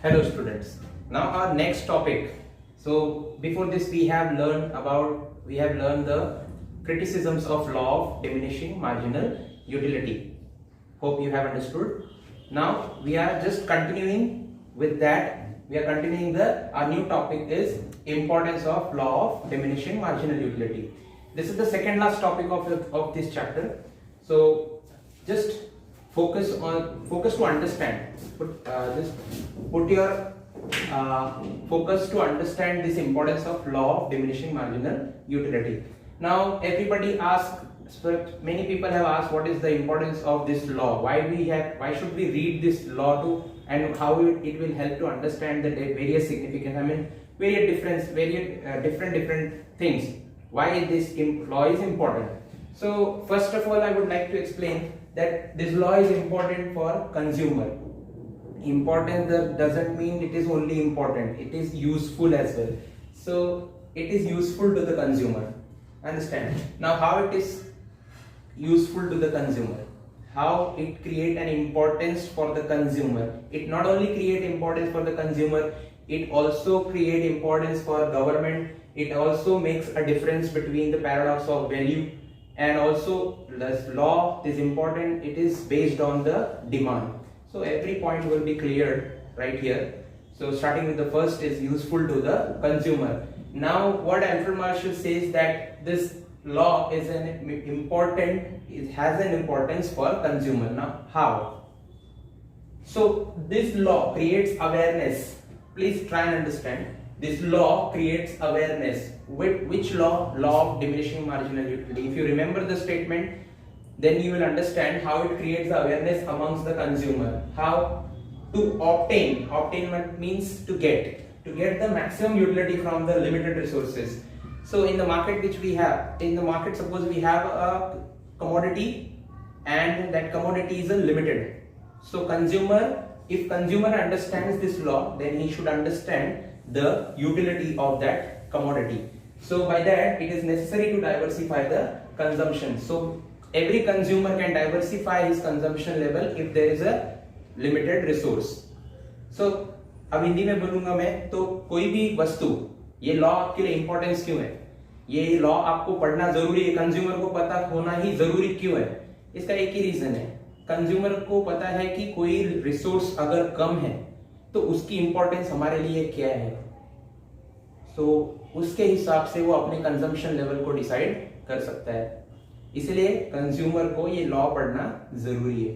Hello students. Now our next topic. So before this we have learned the criticisms of law of diminishing marginal utility. Hope you have understood. Now we are just continuing with that. Our new topic is importance of law of diminishing marginal utility. This is the second last topic of this chapter. So just focus to understand. Put your focus to understand this importance of law of diminishing marginal utility. Now everybody asks, many people have asked, what is the importance of this law? Why should we read this law and how it will help to understand the various significance? I mean, various different things. Why this law is important? So first of all, I would like to explain that this law is important for consumer. Important doesn't mean it is only important, it is useful as well. So it is useful to the consumer. Understand? Now how it is useful to the consumer? How it create an importance for the consumer? It not only create importance for the consumer, it also create importance for government. It also makes a difference between the paradox of value, and also this law is important. It is based on the demand. So every point will be cleared right here. So starting with the first is useful to the consumer. Now what Alfred Marshall says that this law is it has an importance for consumer. Now how? So this law creates awareness. Please try and understand. This law creates awareness. With which law? Law of diminishing marginal utility. If you remember the statement, then you will understand how it creates awareness amongst the consumer. How to obtain means to get the maximum utility from the limited resources. So in the market suppose we have a commodity and that commodity is limited. So if consumer understands this law, then he should understand the utility of that commodity. So by that it is necessary to diversify the consumption. So every consumer can diversify his consumption level if there is a limited resource. So अब हिंदी में बोलूंगा मैं, तो कोई भी वस्तु, ये law आपके लिए इंपॉर्टेंस क्यों है? ये लॉ आपको पढ़ना जरूरी है, कंज्यूमर को पता होना ही जरूरी क्यों है? इसका एक ही रीजन है, कंज्यूमर को पता है कि कोई रिसोर्स अगर कम है तो उसकी इंपॉर्टेंस हमारे लिए क्या है, तो उसके हिसाब से वो अपने कंजम्पशन लेवल को डिसाइड कर सकता है. इसलिए कंज्यूमर को ये लॉ पढ़ना जरूरी है.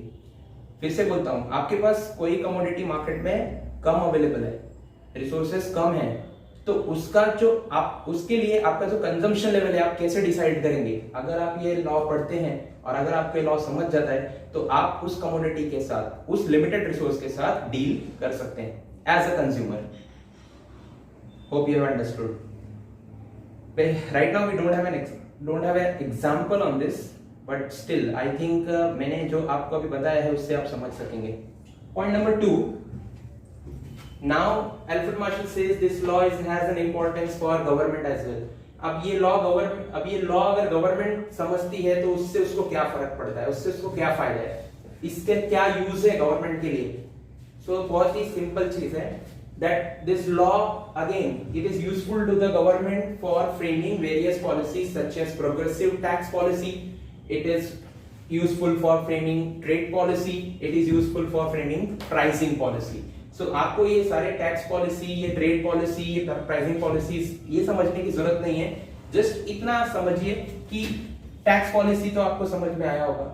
फिर से बोलता हूं, आपके पास कोई कमोडिटी मार्केट में कम अवेलेबल है, रिसोर्सेस कम है, तो उसके लिए आपका जो कंजम्पशन लेवल है आप कैसे डिसाइड करेंगे? अगर आप ये लॉ पढ़ते हैं और अगर आपको लॉ समझ जाता है तो आप उस कमोडिटी के साथ, उस लिमिटेड रिसोर्स के साथ डील कर सकते हैं as a consumer. Hope you have understood. Right now we don't have an example on this, but still I think मैंने जो आपको अभी बताया है उससे आप समझ सकेंगे. Point number 2. Now Alfred Marshall says this law has an importance for government as well. अब ये लॉ अगर गवर्नमेंट समझती है तो उससे उसको क्या फर्क पड़ता है, उससे उसको क्या फायदा है, इसके क्या यूज है गवर्नमेंट के लिए? सो बहुत ही सिंपल चीज है that this law again it is useful to the government for framing various policies such as progressive tax policy. It is useful for framing trade policy. It is useful for framing pricing policy. So आपको ये सारे tax policy, ये trade policy, ये pricing policies ये समझने की जरूरत नहीं है. जस्ट इतना समझिए कि टैक्स पॉलिसी तो आपको समझ में आया होगा.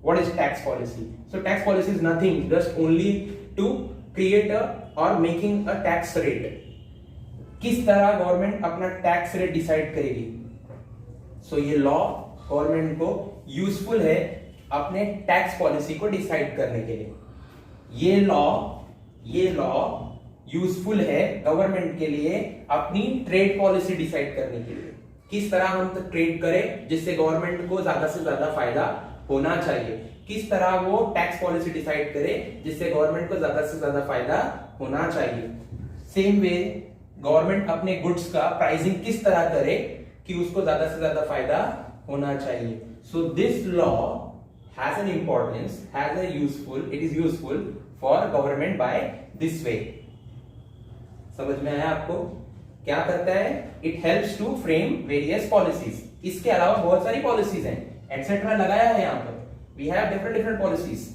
What is tax policy? So tax policy is nothing, just only to create और मेकिंग अ टैक्स रेट. किस तरह गवर्नमेंट अपना टैक्स रेट डिसाइड करेगी? सो ये लॉ गवर्नमेंट को यूजफुल है अपने टैक्स पॉलिसी को डिसाइड करने के लिए. ये लॉ यूजफुल है गवर्नमेंट के लिए अपनी ट्रेड पॉलिसी डिसाइड करने के लिए. किस तरह हम ट्रेड करें जिससे गवर्नमेंट को ज्यादा से ज्यादा फायदा होना चाहिए. किस तरह वो टैक्स पॉलिसी डिसाइड करे जिससे गवर्नमेंट को ज्यादा से ज्यादा फायदा होना चाहिए. सेम वे गवर्नमेंट अपने गुड्स का प्राइसिंग किस तरह करे कि उसको ज्यादा से ज्यादा फायदा होना चाहिए. So this law has an importance, it is useful for government by this way. समझ में आया आपको? क्या करता है? It helps to frame various policies. इसके अलावा बहुत सारी पॉलिसीज हैं, एक्सेट्रा लगाया है यहाँ पर। We have different different policies,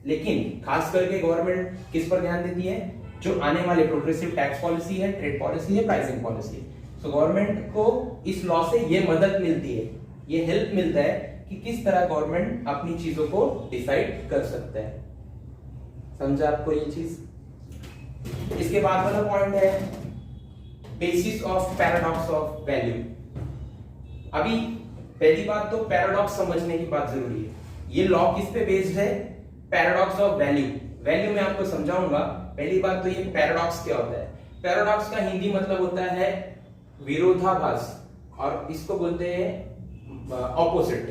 लेकिन खास करके गवर्नमेंट किस पर ध्यान देती है? जो आने वाले प्रोग्रेसिव टैक्स पॉलिसी है, ट्रेड पॉलिसी है, प्राइसिंग पॉलिसी है। सो गवर्नमेंट को इस लॉ से ये मदद मिलती है, ये हेल्प मिलता है कि किस तरह गवर्नमेंट अपनी चीजों को डिसाइड कर सकता है। समझा आपको ये चीज? इसके बाद वाला पॉइंट है basis of paradox of value. अभी पहली बात तो पैराडॉक्स समझने की बात जरूरी है। ये लॉ किस पे बेस्ड है? Paradox of value. वैल्यू मैं आपको समझाऊंगा। पहली बात तो ये पैराडॉक्स क्या होता है? पैराडॉक्स का हिंदी मतलब होता है विरोधाभास, और इसको बोलते हैं ऑपोजिट।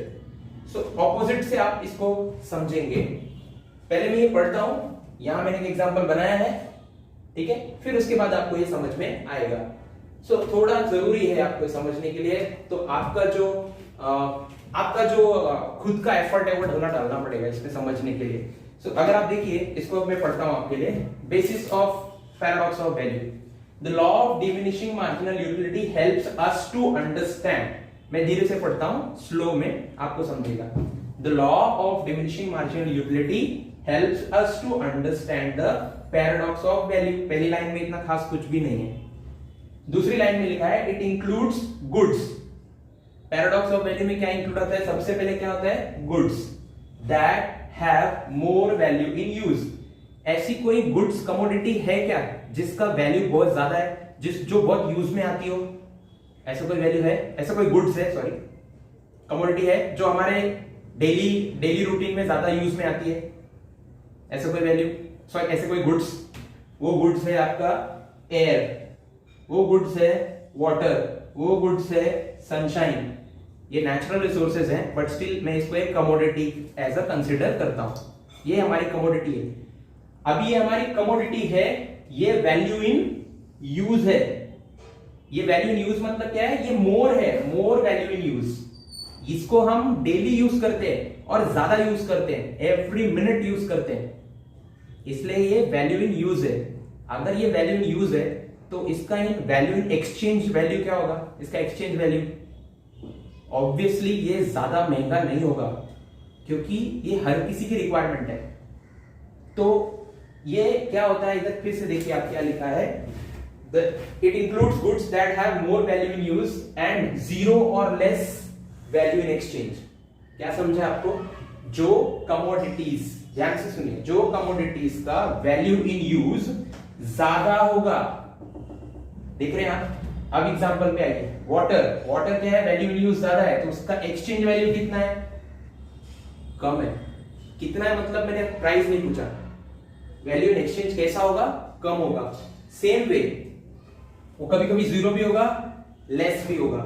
सो ऑपोजिट से आप इसको समझेंगे। पहले मैं ये पढ़ता हूं, यहां मैंने एक एग्जांपल बनाया है, ठीक है? फिर उसके बाद आपको ये समझ में आएगा। सो थोड़ा जरूरी है आपको समझने के लिए, तो आपका जो खुद का एफर्ट है वो थोड़ा डालना पड़ेगा इसमें समझने के लिए। सो अगर आप देखिए, इसको मैं पढ़ता हूं आपके लिए। Basis of paradox of value. The law of diminishing marginal utility helps us to understand. मैं धीरे से पढ़ता हूं, स्लो में आपको समझेगा। The law of diminishing marginal utility helps us to understand the paradox of value। पहली लाइन में इतना खास कुछ भी नहीं है। दूसरी लाइन में लिखा है it includes goods। paradox of value में क्या इंक्लूड होता है? सबसे पहले क्या होता है? goods that have more value in use। ऐसी कोई गुड्स कमोडिटी है क्या जिसका वैल्यू बहुत ज्यादा है, जो बहुत यूज में आती हो? ऐसा कोई वैल्यू है? ऐसा कोई गुड्स है, सॉरी, कमोडिटी है जो हमारे डेली रूटीन में ज्यादा यूज में आती है? ऐसा कोई वैल्यू, सॉरी, ऐसे कोई गुड्स? वो गुड्स है आपका एयर, वो गुड्स है वाटर, वो गुड्स है सनशाइन। ये नेचुरल रिसोर्सेज हैं, बट स्टिल मैं इसको एक कमोडिटी एज अ कंसिडर करता हूं। ये हमारी कमोडिटी है। अभी ये हमारी कमोडिटी है, ये वैल्यू इन यूज है। ये वैल्यू इन यूज मतलब क्या है? ये मोर है, मोर वैल्यू इन यूज। इसको हम डेली यूज करते हैं और ज्यादा यूज करते हैं, एवरी मिनट यूज करते हैं, इसलिए ये वैल्यू इन यूज है। अगर ये वैल्यू इन यूज है तो इसका वैल्यू इन एक्सचेंज वैल्यू क्या होगा? इसका एक्सचेंज वैल्यू ऑब्वियसली ये ज्यादा महंगा नहीं होगा, क्योंकि ये हर किसी की रिक्वायरमेंट है। तो ये क्या होता है? इधर फिर से देखिए आप क्या लिखा है, it includes goods that have more value in use and zero और लेस वैल्यू इन एक्सचेंज। क्या समझा आपको? जो कमोडिटीज, ध्यान से सुनिए, जो कमोडिटीज का वैल्यू इन यूज ज्यादा होगा, देख रहे हैं आप? अब एग्जांपल पे आइए, वाटर। वाटर क्या है? वैल्यू इन यूज ज्यादा है, तो उसका एक्सचेंज वैल्यू कितना है? कम है। कितना है मतलब मैंने प्राइस नहीं पूछा, वैल्यू इन एक्सचेंज कैसा होगा? कम होगा। सेम वे वो कभी कभी जीरो भी होगा, लेस भी होगा।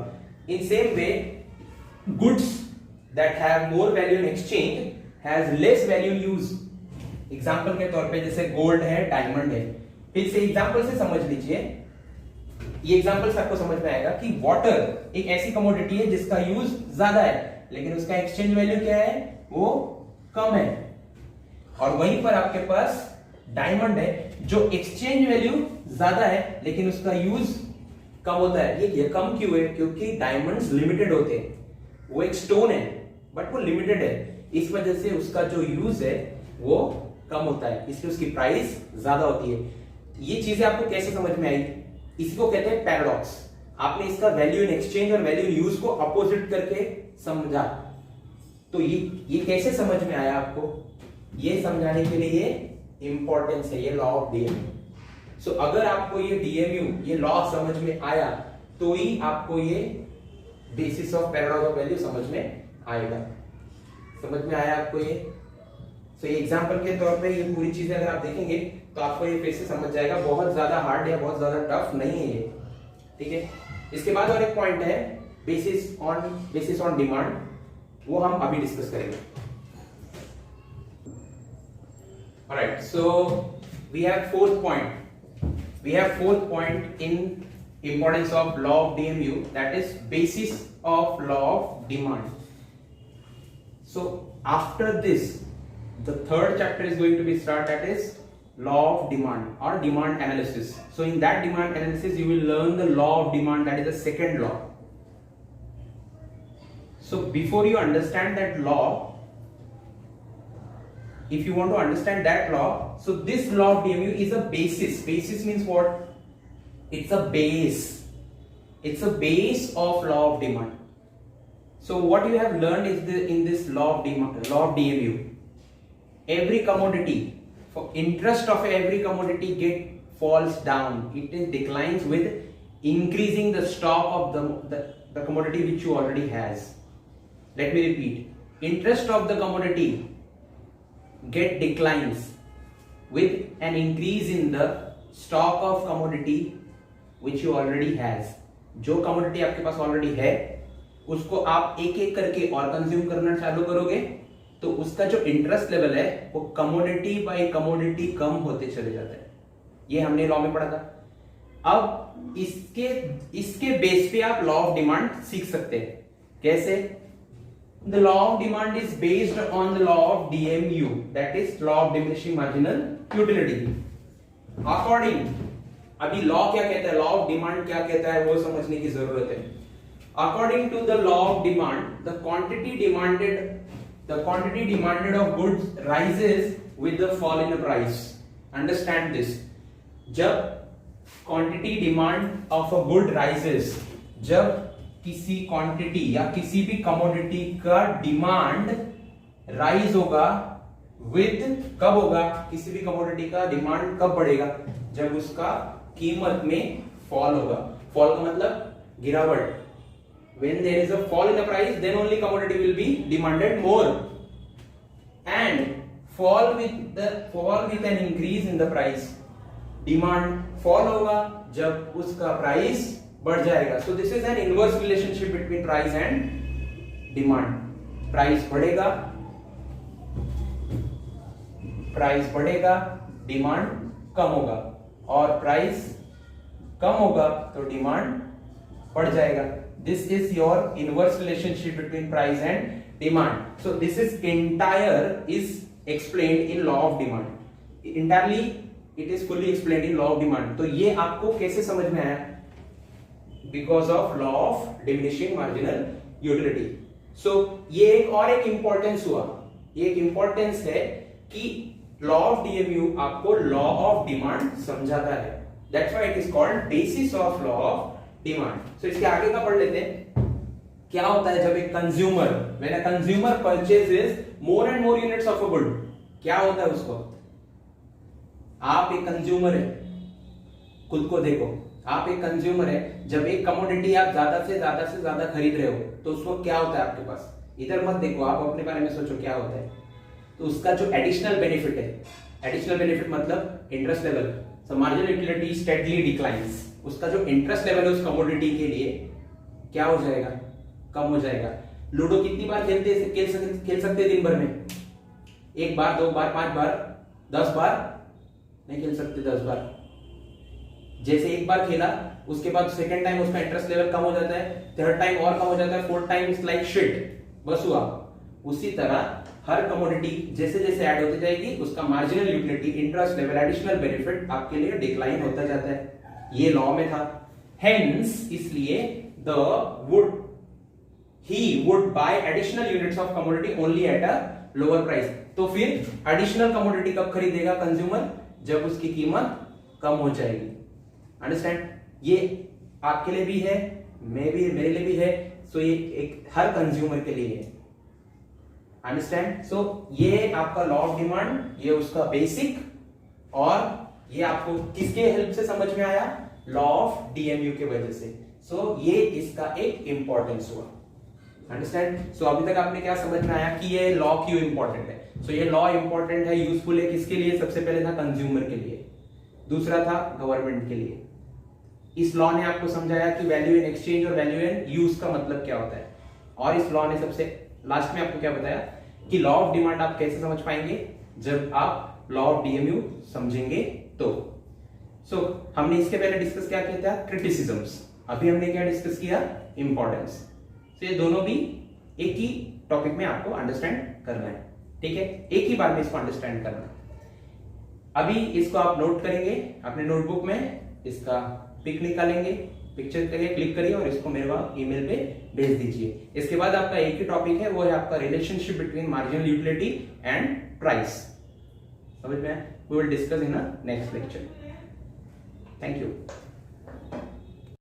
In same way goods that have more value in exchange has less value in use। Example के तौर पे जैसे गोल्ड है, डायमंड है। फिर से एग्जाम्पल से समझ लीजिए, ये एग्जाम्पल से आपको समझ में आएगा कि वाटर एक ऐसी कमोडिटी है जिसका यूज ज्यादा है, लेकिन उसका एक्सचेंज वैल्यू क्या है? वो कम है। और वहीं पर आपके पास डायमंड है जो एक्सचेंज वैल्यू ज्यादा है, लेकिन उसका यूज कम होता है। ये कम क्यों है? क्योंकि डायमंड्स लिमिटेड होते हैं। वो एक स्टोन है बट वो लिमिटेड है, इस वजह से उसका जो यूज है वो कम होता है, इसलिए उसकी प्राइस ज्यादा होती है। ये चीजें आपको कैसे समझ में आई? इसी को कहते हैं पैराडॉक्स। आपने इसका वैल्यू इन एक्सचेंज और वैल्यू इन यूज को अपोजिट करके समझा। तो ये कैसे समझ में आया आपको? ये समझाने के लिए ये इंपॉर्टेंस है, ये लॉ ऑफ डीएमयू। सो अगर आपको ये डीएमयू, ये लॉ समझ में आया तो ही आपको ये basis of paradox of value समझ में आएगा। समझ में आया आपको ये? सो ये एग्जांपल के तौर पे ये पूरी चीजें अगर आप देखेंगे तो आपको ये फिर से समझ जाएगा। बहुत ज्यादा हार्ड या बहुत ज्यादा टफ नहीं है ये, ठीक है? इसके बाद और एक पॉइंट है बेसिस ऑन डिमांड, वो हम अभी डिस्कस करेंगे। Alright, so we have fourth point in importance of law of DMU, that is basis of law of demand. So after this the third chapter is going to be start, that is law of demand or demand analysis. So in that demand analysis you will learn the law of demand, that is the second law. So before you understand that law, if you want to understand that law, so this law of DMU is a basis. Basis means what? It's a base. It's a base of law of demand. So what you have learned is in this law of demand, law of DMU, every commodity, for interest of every commodity falls down. It declines with increasing the stock of the commodity which you already has. Let me repeat. Interest of the commodity declines with an increase in the stock of commodity which you already has. जो commodity आपके पास already है उसको आप एक एक करके और consume करना चालू करोगे तो उसका जो इंटरेस्ट लेवल है वो कमोडिटी बाय कमोडिटी कम होते चले जाता है. ये हमने लॉ में पढ़ा था. अब इसके बेस पे आप लॉ ऑफ डिमांड सीख सकते हैं. कैसे? The law of demand is based on the law of DMU, that is law of diminishing marginal utility. According, अभी लॉ क्या कहता है, लॉ ऑफ डिमांड क्या कहता है वो समझने की जरूरत है. According to the law of demand, the quantity demanded of goods rises with the fall in the price. Understand this. जब quantity demand of a good rises, जब किसी क्वांटिटी या किसी भी कमोडिटी का डिमांड राइज होगा विद, कब होगा? किसी भी कमोडिटी का डिमांड कब बढ़ेगा? जब उसका कीमत में फॉल होगा. फॉल का मतलब गिरावट. When there is a fall in the price, then only commodity will be demanded more. And fall with an increase in the price. Demand fall होगा जब उसका प्राइस बढ़ जाएगा. So this is an inverse relationship between price and demand. Price बढ़ेगा, demand कम होगा, और price कम होगा तो डिमांड बढ़ जाएगा. This is your inverse relationship between price and demand. So this is explained in law of demand. Entirely it is fully explained in law of demand. तो ये आपको कैसे समझ में आया? Because of law of diminishing marginal utility. So ये एक importance हुआ. ये एक इंपॉर्टेंस है कि लॉ ऑफ DMU आपको लॉ ऑफ डिमांड समझाता है. That's why it is called basis of law of demand. So इसके आगे का पढ़ लेते हैं. क्या होता है जब एक consumer, when a consumer purchases more and more units of a good, क्या होता है उसको? आप एक कंज्यूमर है, खुद को देखो. आप एक कंज्यूमर है, जब एक कमोडिटी आप ज्यादा से ज्यादा खरीद रहे हो तो उसको क्या होता है आपके पास? इधर मत देखो, आप अपने बारे में सोचो क्या होता है. तो उसका जो एडिशनल बेनिफिट है, एडिशनल बेनिफिट मतलब इंटरेस्ट लेवल. सो मार्जिनल यूटिलिटी स्टेडली डिक्लाइंस. उसका जो इंटरेस्ट लेवल है उस कमोडिटी के लिए क्या हो जाएगा? कम हो जाएगा. लूडो कितनी बार खेल सकते दिन भर में? एक बार, 2 बार, 5 बार, 10 बार नहीं खेल सकते. 10 बार. जैसे एक बार खेला उसके बाद सेकंड टाइम उसका इंटरेस्ट लेवल कम हो जाता है, थर्ड टाइम और कम हो जाता है, fourth time it's like shit, बस हुआ. उसी तरह हर कमोडिटी जैसे जैसे ऐड होती जाएगी उसका marginal utility, interest level, additional benefit आपके लिए डिक्लाइन होता जाता है. ये लॉ में था. हेंस इसलिए he would buy additional units of commodity only at a lower price. तो फिर एडिशनल कमोडिटी कब खरीदेगा कंज्यूमर? जब उसकी कीमत कम हो जाएगी. अंडरस्टैंड? ये आपके लिए भी है, मेरे लिए भी है. सो ये एक हर कंज्यूमर के लिए है. अंडरस्टैंड? सो ये आपका लॉ ऑफ डिमांड, ये उसका बेसिक, और ये आपको किसके हेल्प से समझ में आया? लॉ ऑफ डीएमयू के वजह से. सो ये इसका एक इंपॉर्टेंस हुआ. अंडरस्टैंड? सो अभी तक आपने क्या समझ में आया कि ये लॉ क्यों इंपॉर्टेंट है? सो ये लॉ इंपॉर्टेंट है, यूजफुल है किसके लिए? सबसे पहले था कंज्यूमर के लिए, दूसरा था गवर्नमेंट के लिए. इस लॉ ने आपको समझाया कि वैल्यू इन एक्सचेंज और वैल्यू इन यूज का मतलब क्या होता है. और इस लॉ ने सबसे लास्ट में आपको क्या बताया कि लॉ ऑफ डिमांड आप कैसे समझ पाएंगे? जब आप लॉ ऑफ डीएमयू समझेंगे तो. सो हमने इसके पहले डिस्कस क्या किया था? क्रिटिसिज्म्स. अभी हमने क्या डिस्कस किया? इंपॉर्टेंस. तो ये दोनों भी एक ही टॉपिक में आपको अंडरस्टैंड करना है. ठीक है? एक ही बार में इसको अंडरस्टैंड करना है. अभी इसको आप नोट करेंगे अपने नोटबुक में, इसका पिक निकालेंगे, पिक्चर करिए, क्लिक करिए और इसको मेरे पास ईमेल पे भेज दीजिए। इसके बाद आपका एक ही टॉपिक है, वो है आपका relationship between marginal utility and price. समझ में? We will discuss in a next lecture. Thank you.